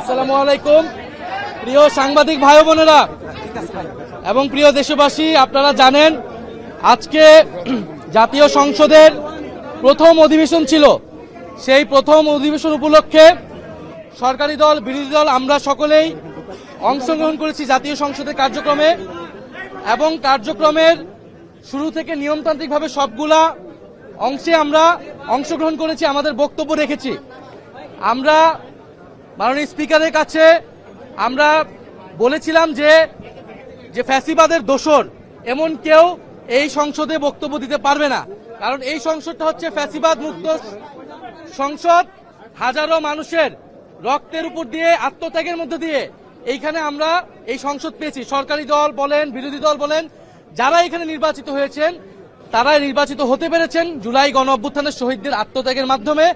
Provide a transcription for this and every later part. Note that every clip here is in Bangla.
আসসালামু আলাইকুম প্রিয় সাংবাদিক ভাই বোনেরা এবং প্রিয় দেশবাসী, আপনারা জানেন আজকে জাতীয় সংসদের প্রথম অধিবেশন ছিল। সেই প্রথম অধিবেশন উপলক্ষে সরকারি দল, বিরোধী দল আমরা সকলেই অংশগ্রহণ করেছি জাতীয় সংসদের কার্যক্রমে এবং কার্যক্রমের শুরু থেকে নিয়মতান্ত্রিকভাবে সবগুলা অংশে আমরা অংশগ্রহণ করেছি, আমাদের বক্তব্য রেখেছি। আমরা মাননীয় স্পিকারের কাছে আমরা বলেছিলাম যে ফ্যাসিবাদের দোসর এমন কেউ এই সংসদে বক্তব্য দিতে পারবে না, কারণ এই সংসদটা হচ্ছে ফ্যাসিবাদ মুক্ত সংসদ। হাজারো মানুষের রক্তের উপর দিয়ে, আত্মত্যাগের মধ্যে দিয়ে এইখানে আমরা এই সংসদ পেয়েছি। সরকারি দল বলেন, বিরোধী দল বলেন, যারা এখানে নির্বাচিত হয়েছেন তারা নির্বাচিত হতে পেরেছেন জুলাই গণ অভ্যুত্থানের শহীদদের আত্মত্যাগের মাধ্যমে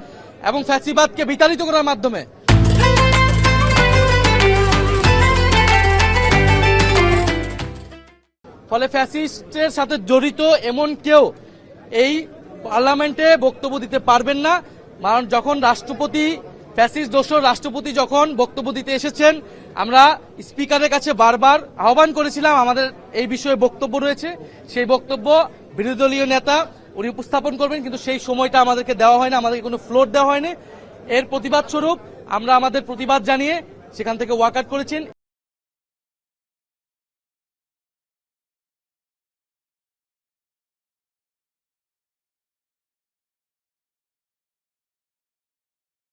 এবং ফ্যাসিবাদকে বিতাড়িত করার মাধ্যমে। ফলে ফ্যাসিস্টের সাথে জড়িত এমন কেউ এই পার্লামেন্টে বক্তব্য দিতে পারবেন না। কারণ যখন রাষ্ট্রপতি, ফ্যাসিস্ট দোসর রাষ্ট্রপতি যখন বক্তব্য দিতে এসেছেন, আমরা স্পিকারের কাছে বারবার আহ্বান করেছিলাম আমাদের এই বিষয়ে বক্তব্য রয়েছে, সেই বক্তব্য বিরোধী দলীয় নেতা উনি উপস্থাপন করবেন, কিন্তু সেই সময়টা আমাদেরকে দেওয়া হয়নি, আমাদেরকে কোনো ফ্লোর দেওয়া হয়নি। এর প্রতিবাদ স্বরূপ আমরা আমাদের প্রতিবাদ জানিয়ে সেখান থেকে ওয়াকআউট করেছেন।